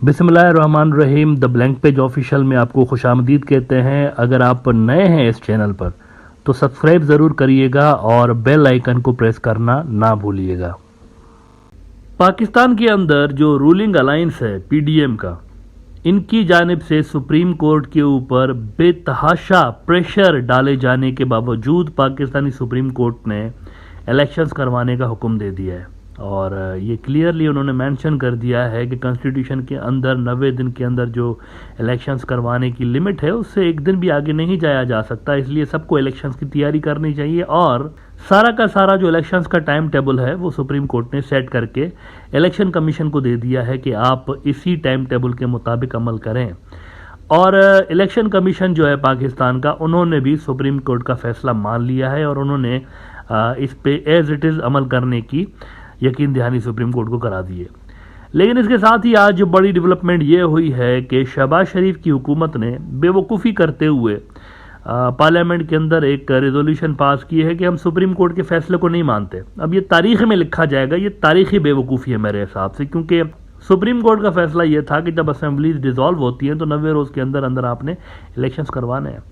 बिस्मिल्लाहिर्रहमानिर्रहीम। The blank page official में आपको खुशामदीद कहते हैं। अगर आप नए हैं इस चैनल पर तो सब्सक्राइब ज़रूर करिएगा और बेल आइकन को प्रेस करना ना भूलिएगा। पाकिस्तान के अंदर जो रूलिंग अलायंस है पीडीएम का, इनकी जानिब से सुप्रीम कोर्ट के ऊपर बेतहाशा प्रेशर डाले जाने के बावजूद पाकिस्तानी सुप्रीम कोर्ट ने इलेक्शंस करवाने का हुक्म दे दिया है। और ये क्लियरली उन्होंने मेंशन कर दिया है कि कॉन्स्टिट्यूशन के अंदर 90 दिन के अंदर जो इलेक्शंस करवाने की लिमिट है उससे एक दिन भी आगे नहीं जाया जा सकता। इसलिए सबको इलेक्शंस की तैयारी करनी चाहिए और सारा का सारा जो इलेक्शंस का टाइम टेबल है वो सुप्रीम कोर्ट ने सेट करके इलेक्शन कमीशन को दे दिया है कि आप इसी टाइम टेबल के मुताबिक अमल करें। और इलेक्शन कमीशन जो है पाकिस्तान का, उन्होंने भी सुप्रीम कोर्ट का फैसला मान लिया है और उन्होंने इस पे एज इट इज़ अमल करने की यकीन दहानी सुप्रीम कोर्ट को करा दी है। लेकिन इसके साथ ही आज जो बड़ी डेवलपमेंट ये हुई है कि शहबाज शरीफ की हुकूमत ने बेवकूफ़ी करते हुए पार्लियामेंट के अंदर एक रेजोल्यूशन पास की है कि हम सुप्रीम कोर्ट के फैसले को नहीं मानते। अब ये तारीख में लिखा जाएगा, ये तारीखी बेवकूफ़ी है मेरे हिसाब से, क्योंकि सुप्रीम कोर्ट का फैसला ये था कि जब असेंबलीज डिसॉल्व होती हैं तो 90 रोज़ के अंदर अंदर आपने इलेक्शंस करवाने हैं।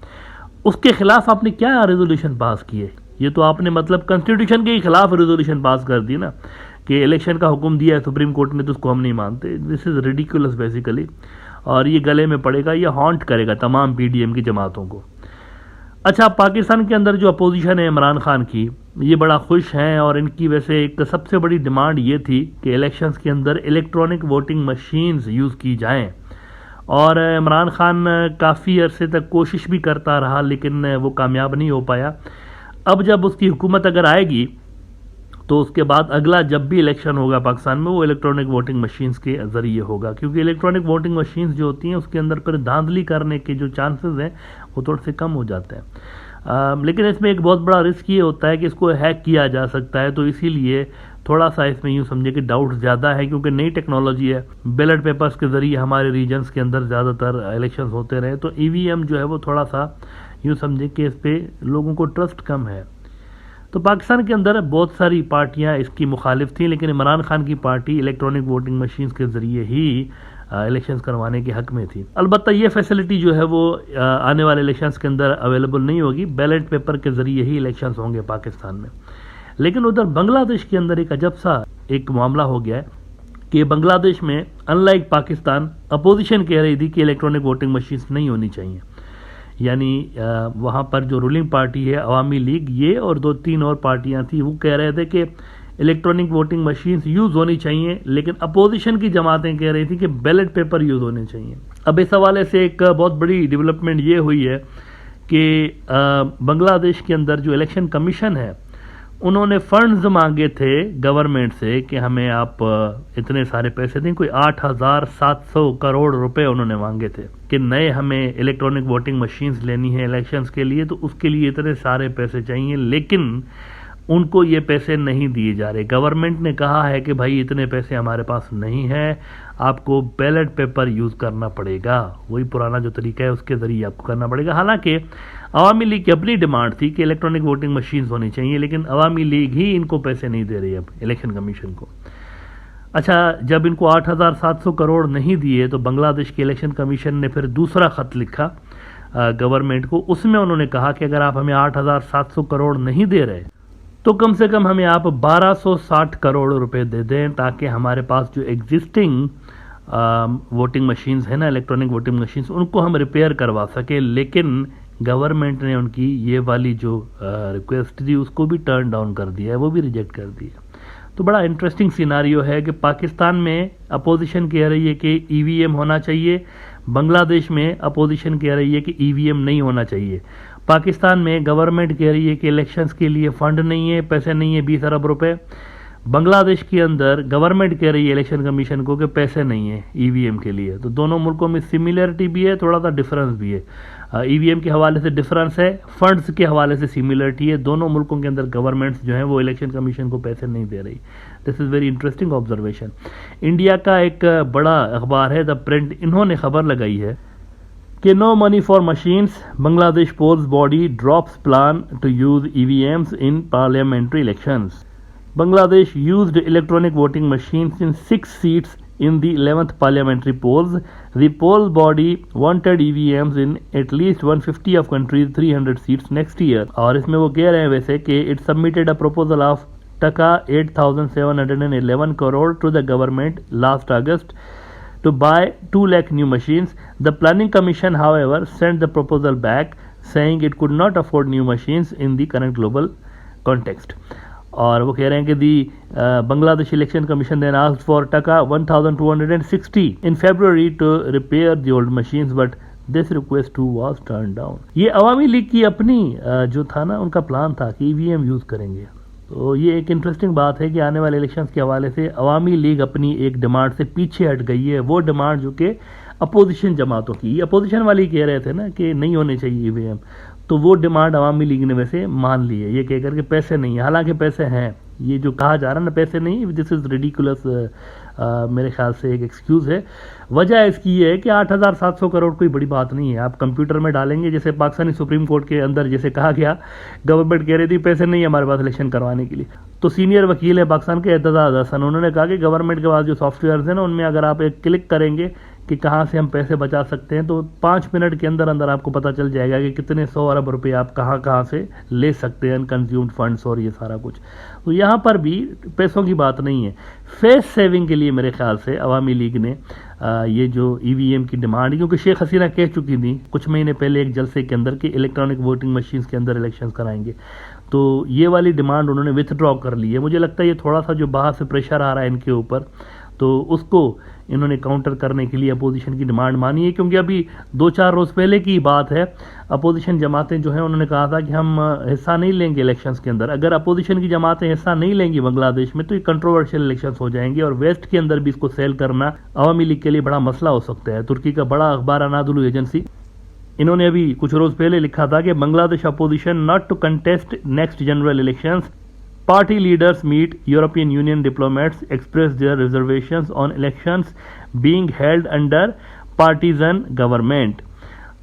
उसके खिलाफ आपने क्या रेजोल्यूशन पास किए? ये तो आपने मतलब कॉन्स्टिट्यूशन के खिलाफ रेजोल्यूशन पास कर दी ना कि इलेक्शन का हुक्म दिया है सुप्रीम कोर्ट ने तो उसको हम नहीं मानते। दिस इज़ रिडिकुलस बेसिकली, और ये गले में पड़ेगा, ये हॉन्ट करेगा तमाम पीडीएम की जमातों को। अच्छा, पाकिस्तान के अंदर जो अपोजिशन है इमरान खान की, ये बड़ा खुश हैं और इनकी वैसे एक सबसे बड़ी डिमांड ये थी कि इलेक्शंस के अंदर इलेक्ट्रॉनिक वोटिंग मशीन्स यूज़ की जाएँ। और इमरान खान काफ़ी अरसे तक कोशिश भी करता रहा लेकिन वो कामयाब नहीं हो पाया। अब जब उसकी हुकूमत अगर आएगी तो उसके बाद अगला जब भी इलेक्शन होगा पाकिस्तान में वो इलेक्ट्रॉनिक वोटिंग मशीन्स के ज़रिए होगा, क्योंकि इलेक्ट्रॉनिक वोटिंग मशीन्स जो होती हैं उसके अंदर फिर धांधली करने के जो चांसेस हैं वो थोड़े से कम हो जाते हैं। लेकिन इसमें एक बहुत बड़ा रिस्क ये होता है कि इसको हैक किया जा सकता है, तो इसीलिए थोड़ा सा इसमें यूँ समझे कि डाउट ज़्यादा है, क्योंकि नई टेक्नोलॉजी है। बैलेट पेपर्स के ज़रिए हमारे रीजन्स के अंदर ज़्यादातर इलेक्शंस होते रहे, तो ईवीएम जो है वो थोड़ा सा यूँ समझे कि इस पर लोगों को ट्रस्ट कम है। तो पाकिस्तान के अंदर बहुत सारी पार्टियां इसकी मुखालिफ थी, लेकिन इमरान खान की पार्टी इलेक्ट्रॉनिक वोटिंग मशीन्स के ज़रिए ही इलेक्शंस करवाने के हक में थी। अलबत्ता ये फैसिलिटी जो है वो आने वाले इलेक्शंस के अंदर अवेलेबल नहीं होगी, बैलेट पेपर के ज़रिए ही इलेक्शंस होंगे पाकिस्तान में। लेकिन उधर बांग्लादेश के अंदर एक अजब सा एक मामला हो गया है कि बांग्लादेश में अनलाइक पाकिस्तान अपोजिशन कह रही थी कि इलेक्ट्रॉनिक वोटिंग मशीन्स नहीं होनी चाहिए। यानी वहाँ पर जो रूलिंग पार्टी है अवामी लीग, ये और 2-3 और पार्टियाँ थी, वो कह रहे थे कि इलेक्ट्रॉनिक वोटिंग मशीन्स यूज़ होनी चाहिए, लेकिन अपोजिशन की जमातें कह रही थी कि बैलेट पेपर यूज़ होने चाहिए। अब इस हवाले से एक बहुत बड़ी डेवलपमेंट ये हुई है कि बांग्लादेश के अंदर जो इलेक्शन कमीशन है उन्होंने फंड्स मांगे थे गवर्नमेंट से कि हमें आप इतने सारे पैसे दें। कोई 8,700 करोड़ रुपए उन्होंने मांगे थे कि नए हमें इलेक्ट्रॉनिक वोटिंग मशीन्स लेनी है इलेक्शंस के लिए, तो उसके लिए इतने सारे पैसे चाहिए। लेकिन उनको ये पैसे नहीं दिए जा रहे। गवर्नमेंट ने कहा है कि भाई इतने पैसे हमारे पास नहीं है, आपको बैलेट पेपर यूज़ करना पड़ेगा, वही पुराना जो तरीका है उसके ज़रिए आपको करना पड़ेगा। हालांकि अवामी लीग की अपनी डिमांड थी कि इलेक्ट्रॉनिक वोटिंग मशीन्स होनी चाहिए, लेकिन अवामी लीग ही इनको पैसे नहीं दे रही अब इलेक्शन कमीशन को। अच्छा, जब इनको 8,700 करोड़ नहीं दिए तो बांग्लादेश के इलेक्शन कमीशन ने फिर दूसरा ख़त लिखा गवर्नमेंट को। उसमें उन्होंने कहा कि अगर आप हमें 8,700 करोड़ नहीं दे रहे तो कम से कम हमें आप 1260 करोड़ रुपए दे दें, ताकि हमारे पास जो एग्जिस्टिंग वोटिंग मशीन्स है ना, इलेक्ट्रॉनिक वोटिंग मशीन्स, उनको हम रिपेयर करवा सकें। लेकिन गवर्नमेंट ने उनकी ये वाली जो रिक्वेस्ट थी उसको भी टर्न डाउन कर दिया है, वो भी रिजेक्ट कर दिया। तो बड़ा इंटरेस्टिंग सिनारियो है कि पाकिस्तान में अपोजिशन कह रही है कि ईवीएम होना चाहिए, बांग्लादेश में अपोजिशन कह रही है कि ईवीएम नहीं होना चाहिए। पाकिस्तान में गवर्नमेंट कह रही है कि इलेक्शंस के लिए फ़ंड नहीं है, पैसे नहीं है 20 अरब रुपए। बांग्लादेश के अंदर गवर्नमेंट कह रही है इलेक्शन कमीशन को कि पैसे नहीं है ईवीएम के लिए। तो दोनों मुल्कों में सिमिलरिटी भी है, थोड़ा सा डिफरेंस भी है। ईवीएम के हवाले से डिफरेंस है, फंड्स के हवाले से सिमिलरिटी है। दोनों मुल्कों के अंदर गवर्नमेंट्स जो हैं वो इलेक्शन कमीशन को पैसे नहीं दे रही। This is very interesting observation. India का एक बड़ा अखबार है द प्रिंट, इन्होंने खबर लगाई है कि no money for machines, Bangladesh polls body drops plan to use EVMs in parliamentary elections. Bangladesh used electronic voting machines in 6 seats in the 11th parliamentary polls. The poll body wanted EVMs in at least 150 of countries 300 seats next year. और इसमें वो कह रहे हैं वैसे कि it submitted a proposal of टका 8,711 crore to the government last August to buy 2 lakh new machines. The planning commission, however, sent the proposal back, saying it could not afford new machines in the current global context. और वो कह रहे हैं कि the Bangladesh election commission then asked for taka 1260 in February to repair the old machines but this request too was turn down. ये Awami league की अपनी जो था ना उनका प्लान था कि ईवीएम यूज करेंगे। तो ये एक इंटरेस्टिंग बात है कि आने वाले इलेक्शंस के हवाले से अवामी लीग अपनी एक डिमांड से पीछे हट गई है। वो डिमांड जो कि अपोजिशन जमातों की, अपोजिशन वाले कह रहे थे ना कि नहीं होने चाहिए ईवीएम, तो वो डिमांड अवामी लीग ने वैसे मान ली है, ये कहकर के पैसे नहीं है। हालांकि पैसे हैं, ये जो कहा जा रहा है ना पैसे नहीं, दिस इज़ रिडिकुलस, मेरे ख्याल से एक एक्सक्यूज़ है। वजह इसकी ये है कि 8,700 करोड़ कोई बड़ी बात नहीं है। आप कंप्यूटर में डालेंगे, जैसे पाकिस्तानी सुप्रीम कोर्ट के अंदर जैसे कहा गया, गवर्नमेंट कह रही थी पैसे नहीं है हमारे पास इलेक्शन करवाने के लिए, तो सीनियर वकील है पाकिस्तान के एतजाज़ हसन, उन्होंने कहा कि गवर्नमेंट के पास जो सॉफ्टवेयर है ना उनमें अगर आप एक क्लिक करेंगे कि कहाँ से हम पैसे बचा सकते हैं, तो 5 मिनट के अंदर अंदर आपको पता चल जाएगा कि कितने 100 अरब रुपए आप कहाँ कहाँ से ले सकते हैं, अनकंज्यूम्ड फंड्स और ये सारा कुछ। तो यहाँ पर भी पैसों की बात नहीं है। फेस सेविंग के लिए मेरे ख्याल से अवामी लीग ने ये जो ईवीएम की डिमांड, क्योंकि शेख हसीना कह चुकी थी कुछ महीने पहले एक जलसे के अंदर कि इलेक्ट्रॉनिक वोटिंग मशीन्स के अंदर इलेक्शंस कराएंगे, तो ये वाली डिमांड उन्होंने विथड्रॉ कर ली है। मुझे लगता है ये थोड़ा सा जो बाहर से प्रेशर आ रहा है इनके ऊपर, तो उसको इन्होंने काउंटर करने के लिए अपोजिशन की डिमांड मानी है। क्योंकि अभी 2-4 रोज़ पहले की बात है, अपोजिशन जमातें जो हैं उन्होंने कहा था कि हम हिस्सा नहीं लेंगे इलेक्शंस के अंदर। अगर अपोजिशन की जमातें हिस्सा नहीं लेंगी बांग्लादेश में तो ये कंट्रोवर्शियल इलेक्शंस हो जाएंगे और वेस्ट के अंदर भी इसको सेल करना अवामी लीग के लिए बड़ा मसला हो सकता है। तुर्की का बड़ा अखबार अनादुलु एजेंसी, इन्होंने अभी कुछ रोज़ पहले लिखा था कि Bangladesh opposition not to contest next general elections, Party leaders meet European Union diplomats express their reservations on elections being held under partisan government।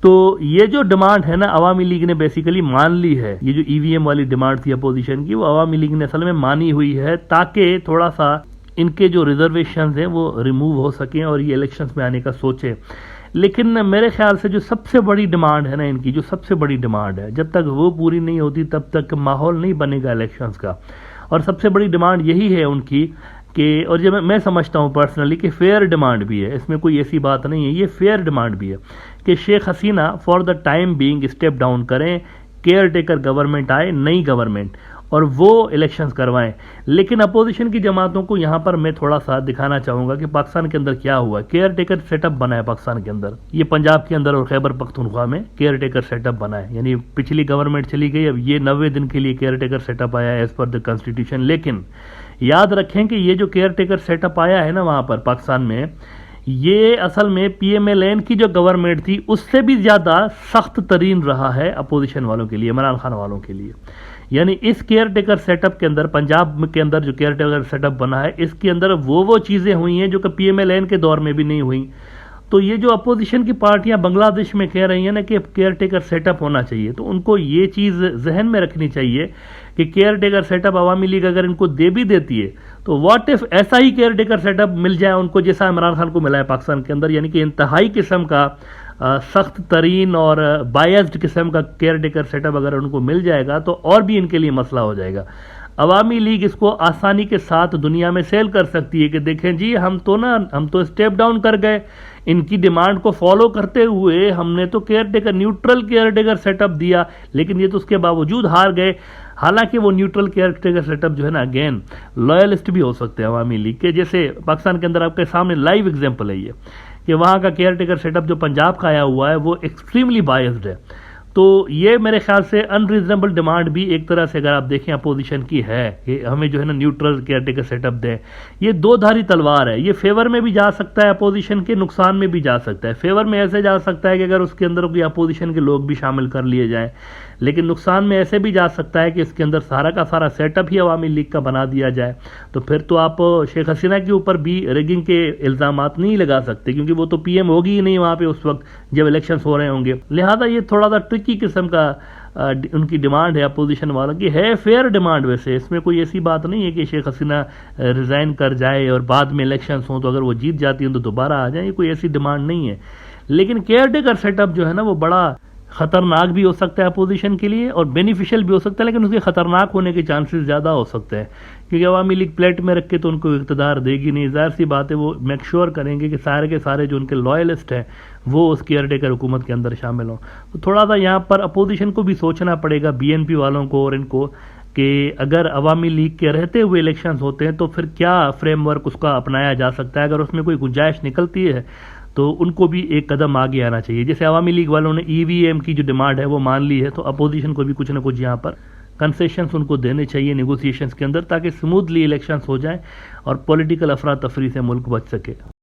तो ये जो डिमांड है ना अवामी लीग ने बेसिकली मान ली है। ये जो ईवीएम वाली डिमांड थी अपोजिशन की, वो अवामी लीग ने असल में मानी हुई है ताकि थोड़ा सा इनके जो रिजर्वेशंस हैं वो रिमूव हो सकें और ये इलेक्शंस में आने का सोचें। लेकिन मेरे ख्याल से जो सबसे बड़ी डिमांड है ना इनकी, जो सबसे बड़ी डिमांड है, जब तक वो पूरी नहीं होती तब तक माहौल नहीं बनेगा इलेक्शंस का। और सबसे बड़ी डिमांड यही है उनकी कि, और जब मैं समझता हूँ पर्सनली कि फेयर डिमांड भी है, इसमें कोई ऐसी बात नहीं है, ये फेयर डिमांड भी है कि Sheikh Hasina for the time being step down करें, केयर टेकर गवर्नमेंट आए, नई गवर्नमेंट, और वो इलेक्शंस करवाएं। लेकिन अपोजिशन की जमातों को यहाँ पर मैं थोड़ा सा दिखाना चाहूँगा कि पाकिस्तान के अंदर क्या हुआ है। केयर टेकर सेटअप बना है पाकिस्तान के अंदर, ये पंजाब के अंदर और खैबर पख्तूनख्वा में केयर टेकर सेटअप बना है। यानी पिछली गवर्नमेंट चली गई, अब ये 90 दिन के लिए केयर टेकर सेटअप आया है एज पर द कॉन्स्टिट्यूशन। लेकिन याद रखें कि ये जो केयर टेकर सेटअप आया है ना वहाँ पर पाकिस्तान में, ये असल में PMLN की जो गवर्नमेंट थी उससे भी ज़्यादा सख्त तरीन रहा है अपोजिशन वालों के लिए, इमरान खान वालों के लिए। यानी इस केयर टेकर सेटअप के अंदर, पंजाब के अंदर जो केयर टेकर सेटअप बना है, इसके अंदर वो चीज़ें हुई हैं जो कि PMLN के दौर में भी नहीं हुई। तो ये जो अपोजिशन की पार्टियां बांग्लादेश में कह रही हैं ना कि केयर टेकर सेटअप होना चाहिए, तो उनको ये चीज़ जहन में रखनी चाहिए कि केयर टेकर सेटअप अवामी लीग अगर इनको दे भी देती है तो व्हाट इफ ऐसा ही केयर टेकर सेटअप मिल जाए उनको जैसा इमरान खान को मिला है पाकिस्तान के अंदर, यानी कि इंतहाई किस्म का सख्त तरीन और बायस्ड किस्म का केयर टेकर सेटअप अगर उनको मिल जाएगा तो और भी इनके लिए मसला हो जाएगा। अवामी लीग इसको आसानी के साथ दुनिया में सेल कर सकती है कि देखें जी हम तो स्टेप डाउन कर गए, इनकी डिमांड को फॉलो करते हुए हमने तो care taker, neutral care taker setup दिया, लेकिन ये तो उसके बावजूद हार गए। हालांकि वो न्यूट्रल केयर टेकर सेटअप जो है ना, अगेन लॉयलिस्ट भी हो सकते हैं अवामी लीग के, जैसे पाकिस्तान के अंदर आपके सामने लाइव एग्जाम्पल है ये कि वहाँ का केयर टेकर सेटअप जो पंजाब का आया हुआ है वो एक्सट्रीमली बायस्ड है। तो ये मेरे ख्याल से अनरीजनेबल डिमांड भी एक तरह से अगर आप देखें अपोजिशन की है कि हमें जो है ना न्यूट्रल केयर टेकर सेटअप दें। ये दो धारी तलवार है, ये फेवर में भी जा सकता है अपोजिशन के, नुकसान में भी जा सकता है। फेवर में ऐसे जा सकता है कि अगर उसके अंदर कोई अपोजिशन के लोग भी शामिल कर लिए जाएं, लेकिन नुकसान में ऐसे भी जा सकता है कि इसके अंदर सारा का सारा सेटअप ही अवामी लीग का बना दिया जाए। तो फिर तो आप शेख हसीना के ऊपर भी रिगिंग के इल्ज़ामात नहीं लगा सकते, क्योंकि वो तो PM होगी ही नहीं वहाँ पे उस वक्त जब इलेक्शंस हो रहे होंगे। लिहाजा ये थोड़ा सा ट्रिकी किस्म का उनकी डिमांड है अपोजिशन वालों की, है फेयर डिमांड। वैसे इसमें कोई ऐसी बात नहीं है कि शेख हसीना रिज़ाइन कर जाए और बाद में इलेक्शंस हों तो अगर वो जीत जाती हैं तो दोबारा आ जाए, ये कोई ऐसी डिमांड नहीं है। लेकिन केयर टेकर सेटअप जो है ना वो बड़ा ख़तरनाक भी हो सकता है अपोजिशन के लिए और बेनिफिशियल भी हो सकता है, लेकिन उसके ख़तरनाक होने के चांसेस ज़्यादा हो सकते हैं, क्योंकि अवामी लीग प्लेट में रख के तो उनको इक़्तिदार देगी नहीं। ज़ाहिर सी बात है वो मेक श्योर करेंगे कि सारे के सारे जो उनके लॉयलिस्ट हैं वो उस केयर टेकर हुकूमत के अंदर शामिल हों। तो थोड़ा सा यहाँ पर अपोजिशन को भी सोचना पड़ेगा, BNP वालों को और इनको, कि अगर अवामी लीग के रहते हुए इलेक्शंस होते हैं तो फिर क्या फ्रेमवर्क उसका अपनाया जा सकता है। अगर उसमें कोई गुंजाइश निकलती है तो उनको भी एक कदम आगे आना चाहिए। जैसे अवामी लीग वालों ने EVM की जो डिमांड है वो मान ली है, तो अपोजिशन को भी कुछ ना कुछ यहाँ पर कंसेशंस उनको देने चाहिए नेगोशिएशंस के अंदर, ताकि स्मूथली इलेक्शंस हो जाएं और पॉलिटिकल अफरा तफरी से मुल्क बच सके।